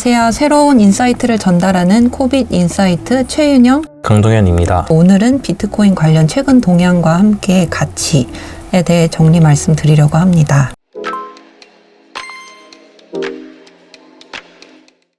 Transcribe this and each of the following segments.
안녕하세요. 새로운 인사이트를 전달하는 코빗 인사이트 최윤영, 강동현입니다. 오늘은 비트코인 관련 최근 동향과 함께 가치에 대해 정리 말씀드리려고 합니다.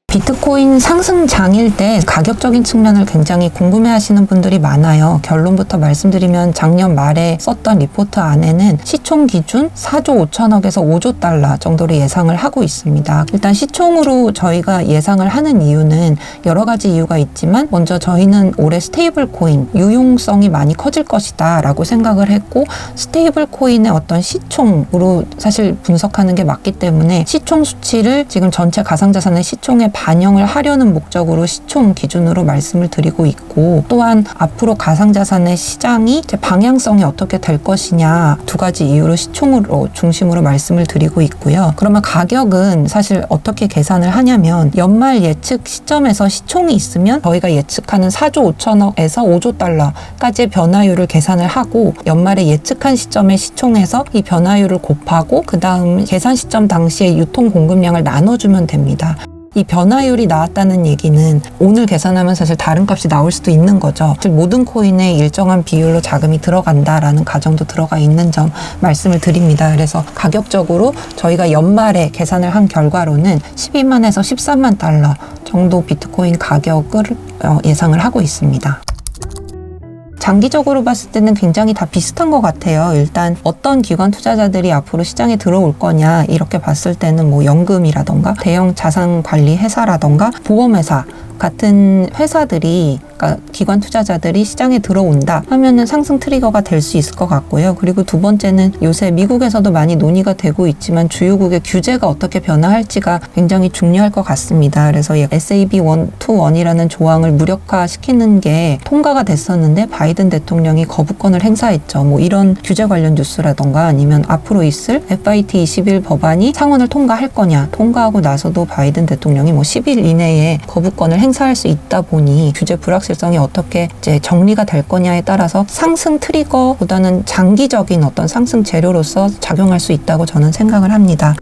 비트코인 상승장일 때 가격적인 측면을 굉장히 궁금해하시는 분들이 많아요. 결론부터 말씀드리면 작년 말에 썼던 리포트 안에는 시총 기준 4조 5천억에서 5조 달러 정도를 예상을 하고 있습니다. 일단 시총으로 저희가 예상을 하는 이유는 여러 가지 이유가 있지만 먼저 저희는 올해 스테이블 코인 유용성이 많이 커질 것이다 라고 생각을 했고, 스테이블 코인의 어떤 시총으로 사실 분석하는 게 맞기 때문에 시총 수치를 지금 전체 가상자산의 시총에 반영을 하려는 목적으로 시총 기준으로 말씀을 드리고 있고, 또한 앞으로 가상자산의 시장이 방향성이 어떻게 될 것이냐 두 가지 이유로 시총으로 중심으로 말씀을 드리고 있고요. 그러면 가격은 사실 어떻게 계산을 하냐면 연말 예측 시점에서 시총이 있으면 저희가 예측하는 4조 5천억에서 5조 달러까지의 변화율을 계산을 하고, 연말에 예측한 시점의 시총에서 이 변화율을 곱하고 그 다음 계산 시점 당시의 유통 공급량을 나눠주면 됩니다. 이 변화율이 나왔다는 얘기는 오늘 계산하면 사실 다른 값이 나올 수도 있는 거죠. 즉 모든 코인에 일정한 비율로 자금이 들어간다라는 가정도 들어가 있는 점 말씀을 드립니다. 그래서 가격적으로 저희가 연말에 계산을 한 결과로는 12만에서 13만 달러 정도 비트코인 가격을 예상을 하고 있습니다. 장기적으로 봤을 때는 굉장히 다 비슷한 것 같아요. 일단 어떤 기관 투자자들이 앞으로 시장에 들어올 거냐 이렇게 봤을 때는 뭐 연금이라던가 대형 자산 관리 회사라던가 보험회사 같은 회사들이, 그러니까 기관 투자자들이 시장에 들어온다 하면은 상승 트리거가 될 수 있을 것 같고요. 그리고 두 번째는 요새 미국에서도 많이 논의가 되고 있지만 주요국의 규제가 어떻게 변화할지가 굉장히 중요할 것 같습니다. 그래서 SAB 121이라는 조항을 무력화시키는 게 통과가 됐었는데 바이든 대통령이 거부권을 행사했죠. 뭐 이런 규제 관련 뉴스라던가 아니면 앞으로 있을 FIT 21 법안이 상원을 통과할 거냐, 통과하고 나서도 바이든 대통령이 뭐 10일 이내에 거부권을 행사할 수 있다 보니 규제 불확실성이 어떻게 이제 정리가 될 거냐에 따라서 상승 트리거보다는 장기적인 어떤 상승 재료로서 작용할 수 있다고 저는 생각을 합니다.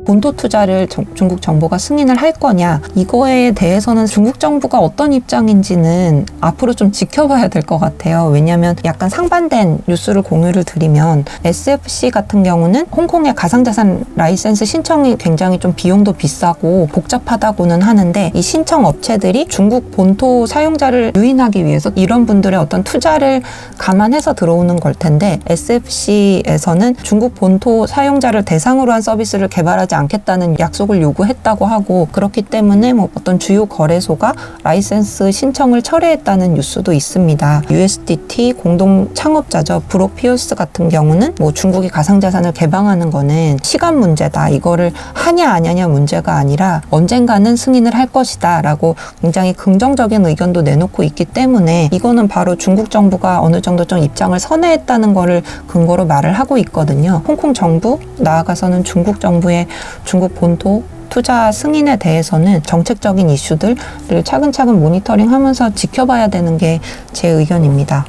본토 투자를 중국 정부가 승인을 할 거냐, 이거에 대해서는 중국 정부가 어떤 입장인지는 앞으로 좀 지켜봐야 될 것 같아요. 왜냐하면 약간 상반된 뉴스를 공유를 드리면 SFC 같은 경우는 홍콩의 가상자산 라이센스 신청이 굉장히 좀 비용도 비싸고 복잡하다고는 하는데, 이 신청 업체들이 중국 본토 사용자를 유인하기 위해서 이런 분들의 어떤 투자를 감안해서 들어오는 걸 텐데, SFC에서는 중국 본토 사용자를 대상으로 한 서비스를 개발하지 않겠다는 약속을 요구했다고 하고, 그렇기 때문에 뭐 어떤 주요 거래소가 라이센스 신청을 철회했다는 뉴스도 있습니다. USDT 공동 창업자죠. 브로피우스 같은 경우는 뭐 중국이 가상자산을 개방하는 거는 시간 문제다, 이거를 하냐 안 하냐 문제가 아니라 언젠가는 승인을 할 것이다 라고 굉장히 긍정적인 의견도 내놓고 있기 때문에, 이거는 바로 중국 정부가 어느 정도 좀 입장을 선회했다는 거를 근거로 말을 하고 있거든요. 홍콩 정부, 나아가서는 중국 정부의 중국 본토 투자 승인에 대해서는 정책적인 이슈들을 차근차근 모니터링하면서 지켜봐야 되는 게 제 의견입니다.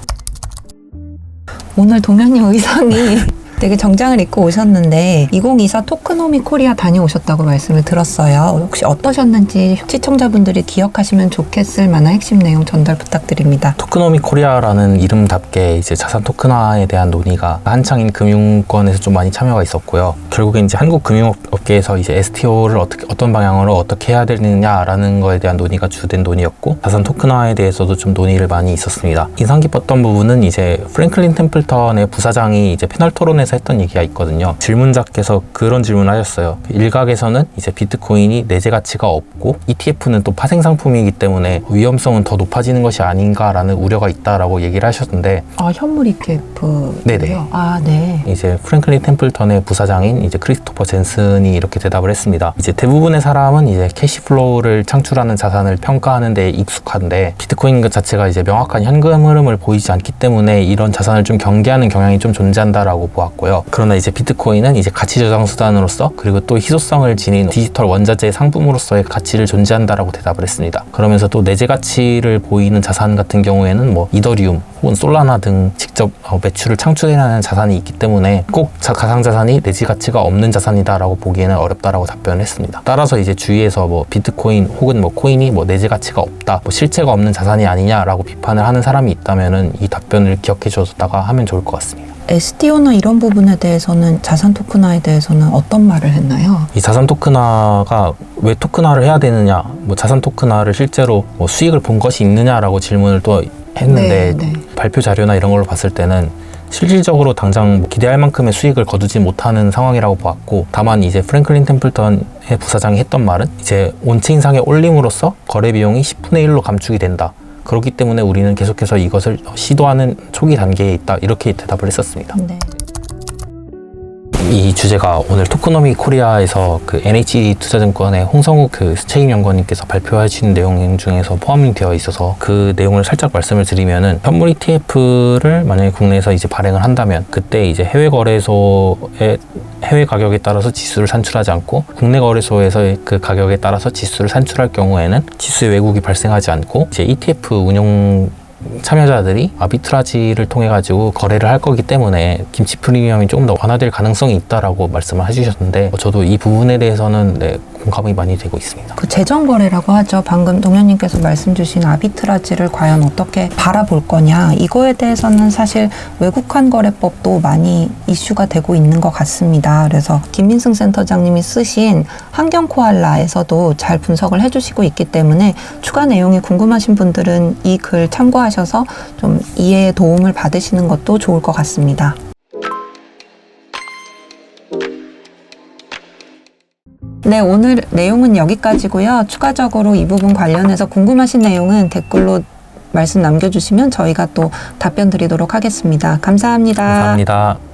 오늘 동현님 의상이 되게 정장을 입고 오셨는데 2024 토크노미 코리아 다녀오셨다고 말씀을 들었어요. 혹시 어떠셨는지 시청자분들이 기억하시면 좋겠을 만한 핵심 내용 전달 부탁드립니다. 토크노미 코리아라는 이름답게 이제 자산 토큰화에 대한 논의가 한창인 금융권에서 좀 많이 참여가 있었고요. 결국엔 이제 한국 금융업계에서 이제 STO를 어떤 방향으로 어떻게 해야 되느냐라는 거에 대한 논의가 주된 논의였고, 자산 토큰화에 대해서도 좀 논의를 많이 있었습니다. 인상 깊었던 부분은 이제 프랭클린 템플턴의 부사장이 이제 패널 토론에서 했던 얘기가 있거든요. 질문자께서 그런 질문을 하셨어요. 일각에서는 이제 비트코인이 내재 가치가 없고 ETF는 또 파생 상품이기 때문에 위험성은 더 높아지는 것이 아닌가라는 우려가 있다라고 얘기를 하셨는데, 현물 ETF. 네네. 네. 이제 프랭클린 템플턴의 부사장인 이제 크리스토퍼 젠슨이 이렇게 대답을 했습니다. 이제 대부분의 사람은 이제 캐시플로우를 창출하는 자산을 평가하는 데 익숙한데, 비트코인 그 자체가 이제 명확한 현금 흐름을 보이지 않기 때문에 이런 자산을 좀 경계하는 경향이 좀 존재한다라고 보았고, 있었고요. 그러나 이제 비트코인은 이제 가치 저장 수단으로서 그리고 또 희소성을 지닌 디지털 원자재 상품으로서의 가치를 존재한다라고 대답을 했습니다. 그러면서 또 내재 가치를 보이는 자산 같은 경우에는 뭐 이더리움 혹은 솔라나 등 직접 매출을 창출해내는 자산이 있기 때문에 꼭 가상자산이 내재 가치가 없는 자산이다라고 보기에는 어렵다라고 답변을 했습니다. 따라서 이제 주위에서 뭐 비트코인 혹은 뭐 코인이 뭐 내재 가치가 없다, 뭐 실체가 없는 자산이 아니냐라고 비판을 하는 사람이 있다면은 이 답변을 기억해 줬다가 하면 좋을 것 같습니다. STO나 이런 부분에 대해서는 자산 토큰화에 대해서는 어떤 말을 했나요? 이 자산 토큰화가 왜 토큰화를 해야 되느냐, 뭐 자산 토큰화를 실제로 뭐 수익을 본 것이 있느냐라고 질문을 또 했는데 발표 자료나 이런 걸로 봤을 때는 실질적으로 당장 기대할 만큼의 수익을 거두지 못하는 상황이라고 보았고, 다만 이제 프랭클린 템플턴의 부사장이 했던 말은 이제 온체인상에 올림으로써 거래 비용이 10분의 1로 감축이 된다. 그렇기 때문에 우리는 계속해서 이것을 시도하는 초기 단계에 있다. 이렇게 대답을 했었습니다. 네. 이 주제가 오늘 토크노미 코리아에서 그 NH 투자증권의 홍성욱 그 책임연구원님께서 발표하신 내용 중에서 포함이 되어 있어서 그 내용을 살짝 말씀을 드리면은 현물 ETF를 만약에 국내에서 이제 발행을 한다면 그때 이제 해외 거래소의 해외 가격에 따라서 지수를 산출하지 않고 국내 거래소에서의 그 가격에 따라서 지수를 산출할 경우에는 지수의 왜곡이 발생하지 않고 이제 ETF 운용 참여자들이 아비트라지를 통해 가지고 거래를 할 거기 때문에 김치 프리미엄이 조금 더 완화될 가능성이 있다라고 말씀을 해주셨는데 저도 이 부분에 대해서는 공감이 많이 되고 있습니다. 그 재정 거래라고 하죠. 방금 동현님께서 말씀 주신 아비트라지를 과연 어떻게 바라볼 거냐, 이거에 대해서는 사실 외국환 거래법도 많이 이슈가 되고 있는 것 같습니다. 그래서 김민승 센터장님이 쓰신 환경 코알라에서도 잘 분석을 해주시고 있기 때문에 추가 내용이 궁금하신 분들은 이 글 참고하셔서 좀 이해에 도움을 받으시는 것도 좋을 것 같습니다. 네, 오늘 내용은 여기까지고요. 추가적으로 이 부분 관련해서 궁금하신 내용은 댓글로 말씀 남겨주시면 저희가 또 답변 드리도록 하겠습니다. 감사합니다. 감사합니다.